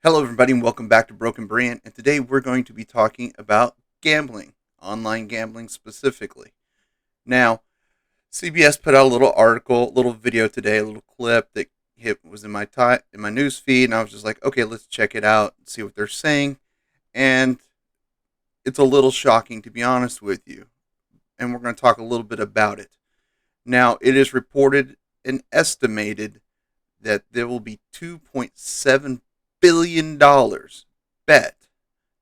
Hello, everybody, and welcome back to Broken Brand. And today we're going to be talking about gambling, online gambling specifically. Now, CBS put out a little article, a little video today, a little clip that was in my news feed, and I was just like, okay, let's check it out and see what they're saying. And it's a little shocking, to be honest with you. And we're going to talk a little bit about it. Now, it is reported and estimated that there will be $2.7 billion bet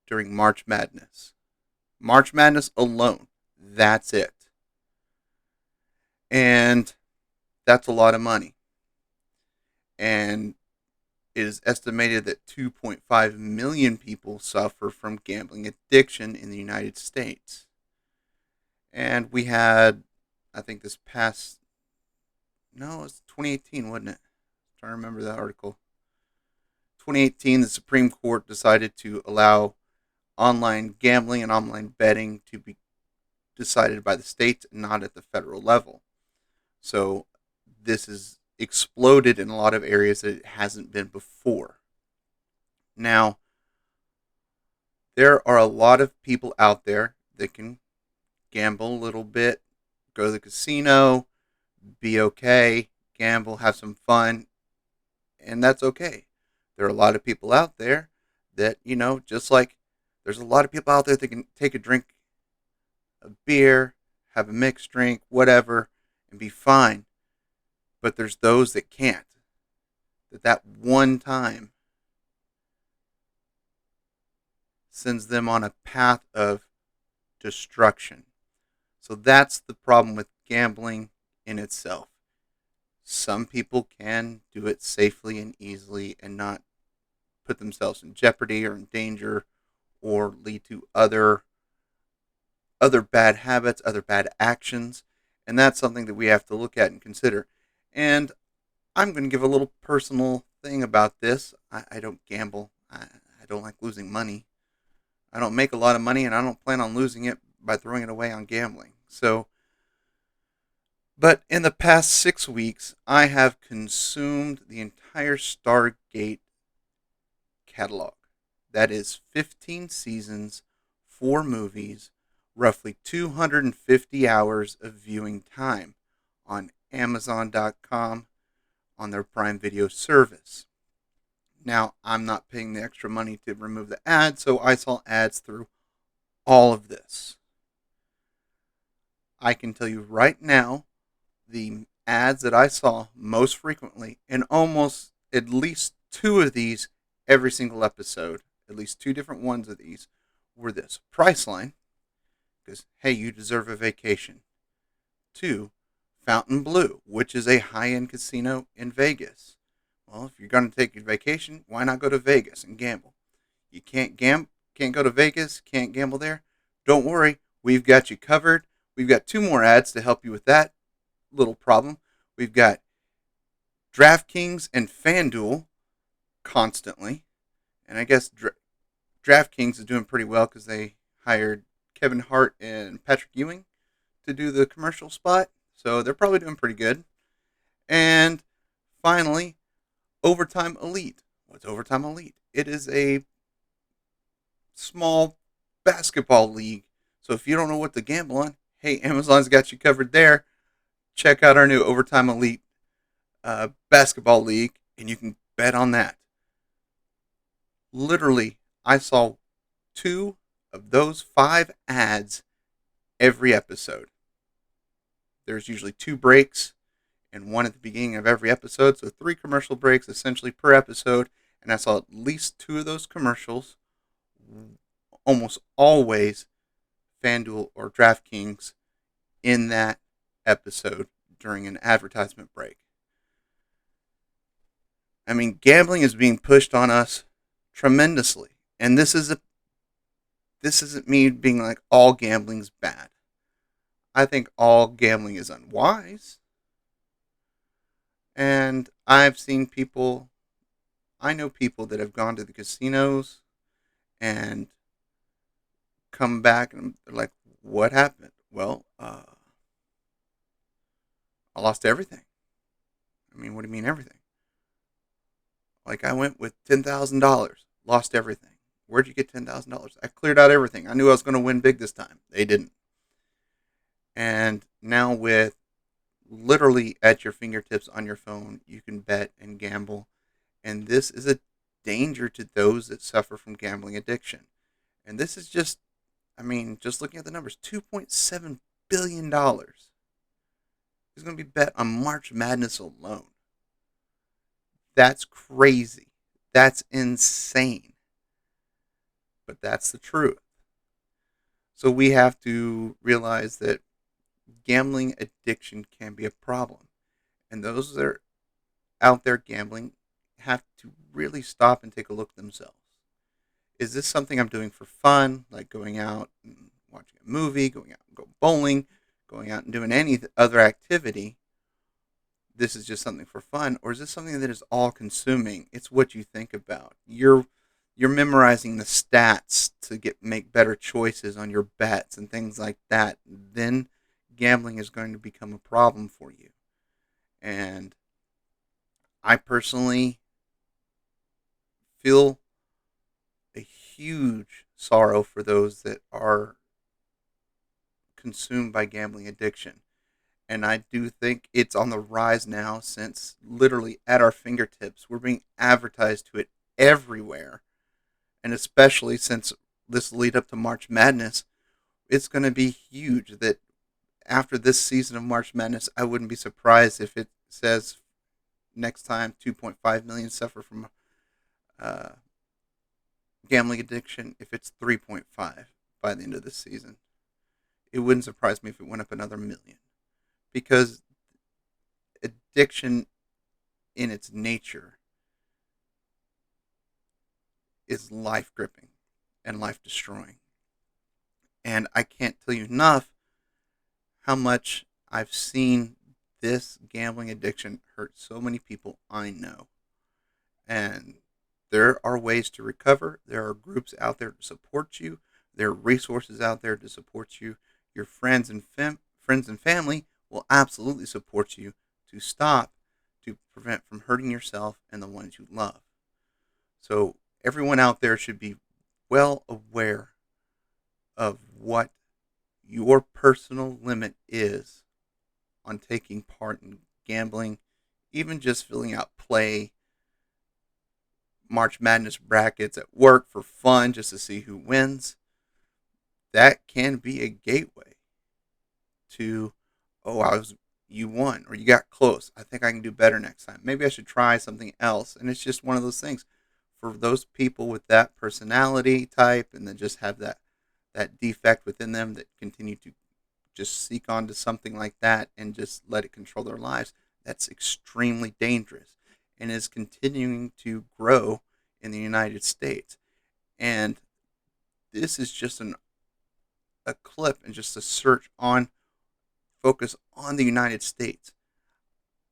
during March Madness. March Madness alone. That's it. And that's a lot of money. And it is estimated that 2.5 million people suffer from gambling addiction in the United States. And we had, I think this past, no, it's 2018, wasn't it? I'm trying to remember that article. 2018, the Supreme Court decided to allow online gambling and online betting to be decided by the states and not at the federal level. So this has exploded in a lot of areas that it hasn't been before. Now, there are a lot of people out there that can gamble a little bit, go to the casino, be okay, gamble, have some fun, and that's okay. There are a lot of people out there that, just like there's a lot of people out there that can take a drink of beer, have a mixed drink, whatever, and be fine. But there's those that can't. That one time sends them on a path of destruction. So that's the problem with gambling in itself. Some people can do it safely and easily and not put themselves in jeopardy or in danger or lead to other bad habits, other bad actions, and that's something that we have to look at and consider. And I'm going to give a little personal thing about this. I don't gamble. I don't like losing money. I don't make a lot of money, and I don't plan on losing it by throwing it away on gambling. So, but in the past 6 weeks, I have consumed the entire Stargate catalog. That is 15 seasons, 4 movies, roughly 250 hours of viewing time on Amazon.com on their Prime Video service. Now, I'm not paying the extra money to remove the ads, so I saw ads through all of this. I can tell you right now, the ads that I saw most frequently, and almost at least two of these every single episode, at least two different ones of these, were this: Priceline, because, hey, you deserve a vacation. Two, Fontainebleau, which is a high-end casino in Vegas. Well, if you're going to take a vacation, why not go to Vegas and gamble? You can't go to Vegas, can't gamble there? Don't worry, we've got you covered. We've got two more ads to help you with that little problem. We've got DraftKings and FanDuel constantly. And I guess DraftKings is doing pretty well because they hired Kevin Hart and Patrick Ewing to do the commercial spot. So they're probably doing pretty good. And finally, Overtime Elite. What's Overtime Elite? It is a small basketball league. So if you don't know what to gamble on, hey, Amazon's got you covered there. Check out our new Overtime Elite basketball league, and you can bet on that. Literally, I saw 2 of those 5 ads every episode. There's usually 2 breaks and 1 at the beginning of every episode, so 3 commercial breaks essentially per episode, and I saw at least 2 of those commercials, almost always FanDuel or DraftKings in that episode during an advertisement break. I mean, gambling is being pushed on us tremendously, and this isn't me being like all gambling's bad. I think all gambling is unwise, and I know people that have gone to the casinos and come back and they're like, "What happened?" Well, I lost everything. I mean, what do you mean everything? Like, I went with $10,000. Lost everything. Where'd you get $10,000? I cleared out everything. I knew I was going to win big this time. They didn't. And now with literally at your fingertips on your phone, you can bet and gamble. And this is a danger to those that suffer from gambling addiction. And this is just, I mean, just looking at the numbers, $2.7 billion is going to be bet on March Madness alone. That's crazy. That's insane. But that's the truth. So we have to realize that gambling addiction can be a problem. And those that are out there gambling have to really stop and take a look at themselves. Is this something I'm doing for fun, like going out and watching a movie, going out and go bowling, going out and doing any other activity? This is just something for fun, or is this something that is all consuming? It's what you think about. You're memorizing the stats to make better choices on your bets and things like that. Then gambling is going to become a problem for you. And I personally feel a huge sorrow for those that are consumed by gambling addiction. And I do think it's on the rise now, since literally at our fingertips, we're being advertised to it everywhere. And especially since this lead up to March Madness, it's going to be huge that after this season of March Madness, I wouldn't be surprised if it says next time 2.5 million suffer from uh, gambling addiction, if it's 3.5 by the end of this season. It wouldn't surprise me if it went up another million, because addiction in its nature is life gripping and life destroying. And I can't tell you enough how much I've seen this gambling addiction hurt so many people I know. And there are ways to recover. There are groups out there to support you. There are resources out there to support you. Your friends and family will absolutely support you to stop, to prevent from hurting yourself and the ones you love. So everyone out there should be well aware of what your personal limit is on taking part in gambling, even just filling out play March Madness brackets at work for fun just to see who wins. That can be a gateway to, oh, you won or you got close. I think I can do better next time. Maybe I should try something else. And it's just one of those things for those people with that personality type and then just have that defect within them that continue to just seek on to something like that and just let it control their lives. That's extremely dangerous and is continuing to grow in the United States. And this is just a clip and just a search on focus on the United States.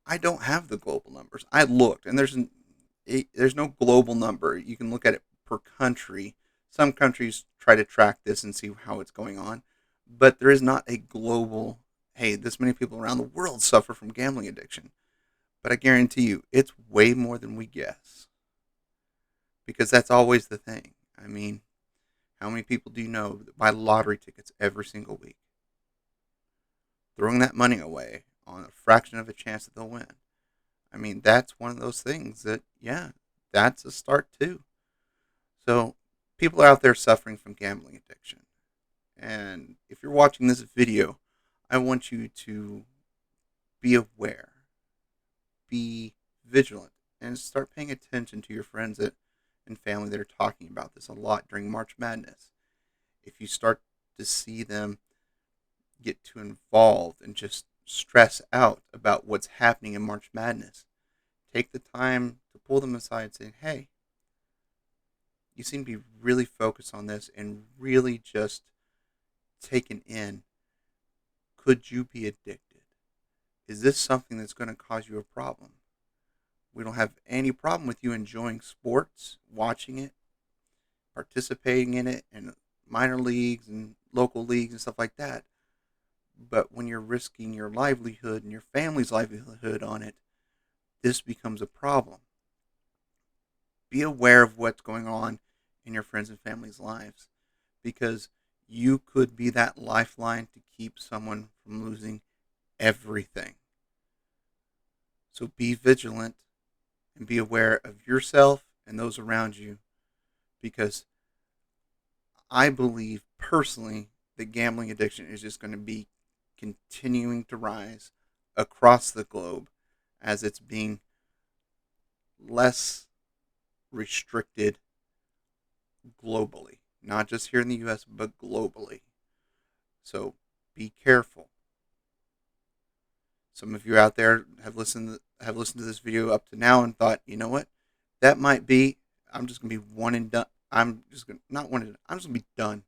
I don't have the global numbers. I looked, and there's no global number. You can look at it per country. Some countries try to track this and see how it's going on, but there is not a global. Hey, this many people around the world suffer from gambling addiction. But I guarantee you, it's way more than we guess. Because that's always the thing. I mean, how many people do you know that buy lottery tickets every single week? Throwing that money away on a fraction of a chance that they'll win. I mean, that's one of those things that, yeah, that's a start too. So, people are out there suffering from gambling addiction. And if you're watching this video, I want you to be aware, be vigilant, and start paying attention to your friends and family that are talking about this a lot during March Madness. If you start to see them get too involved and just stress out about what's happening in March Madness, take the time to pull them aside and say, hey, you seem to be really focused on this and really just taken in. Could you be addicted? Is this something that's going to cause you a problem? We don't have any problem with you enjoying sports, watching it, participating in it, in minor leagues and local leagues and stuff like that. But when you're risking your livelihood and your family's livelihood on it, this becomes a problem. Be aware of what's going on in your friends and family's lives, because you could be that lifeline to keep someone from losing everything. So be vigilant and be aware of yourself and those around you, because I believe personally that gambling addiction is just going to be continuing to rise across the globe as it's being less restricted globally, not just here in the US, but globally. So be careful. Some of you out there have listened to this video up to now and thought, you know what, that might be. I'm just gonna be one and done. I'm just gonna not one and done. I'm just gonna be done.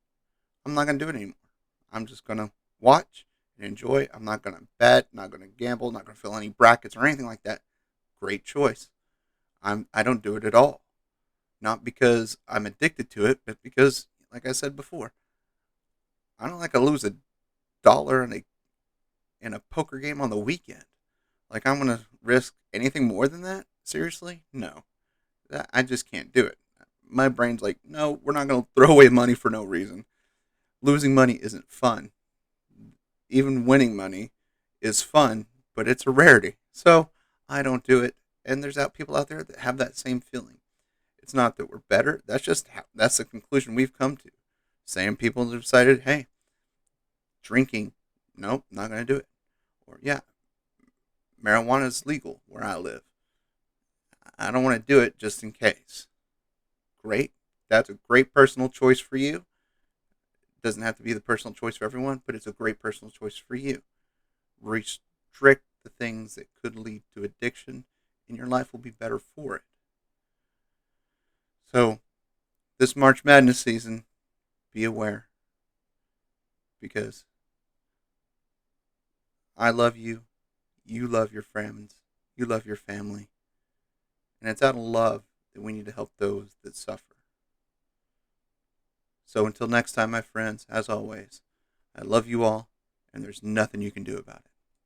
I'm not gonna do it anymore. I'm just gonna watch and enjoy. I'm not gonna bet. Not gonna gamble. Not gonna fill any brackets or anything like that. Great choice. I don't do it at all. Not because I'm addicted to it, but because, like I said before, I don't like to lose $1 in a poker game on the weekend. Like, I'm gonna risk anything more than that? Seriously? No. I just can't do it. My brain's like, no, we're not gonna throw away money for no reason. Losing money isn't fun. Even winning money is fun, but it's a rarity. So I don't do it. And there's people out there that have that same feeling. It's not that we're better. That's the conclusion we've come to. Same people have decided, hey, drinking, nope, not gonna do it. Or yeah, marijuana is legal where I live. I don't want to do it just in case. Great. That's a great personal choice for you. Doesn't have to be the personal choice for everyone, but it's a great personal choice for you. Restrict the things that could lead to addiction, and your life will be better for it. So, this March Madness season, be aware, because I love you, you love your friends, you love your family, and it's out of love that we need to help those that suffer. So, until next time, my friends, as always, I love you all, and there's nothing you can do about it.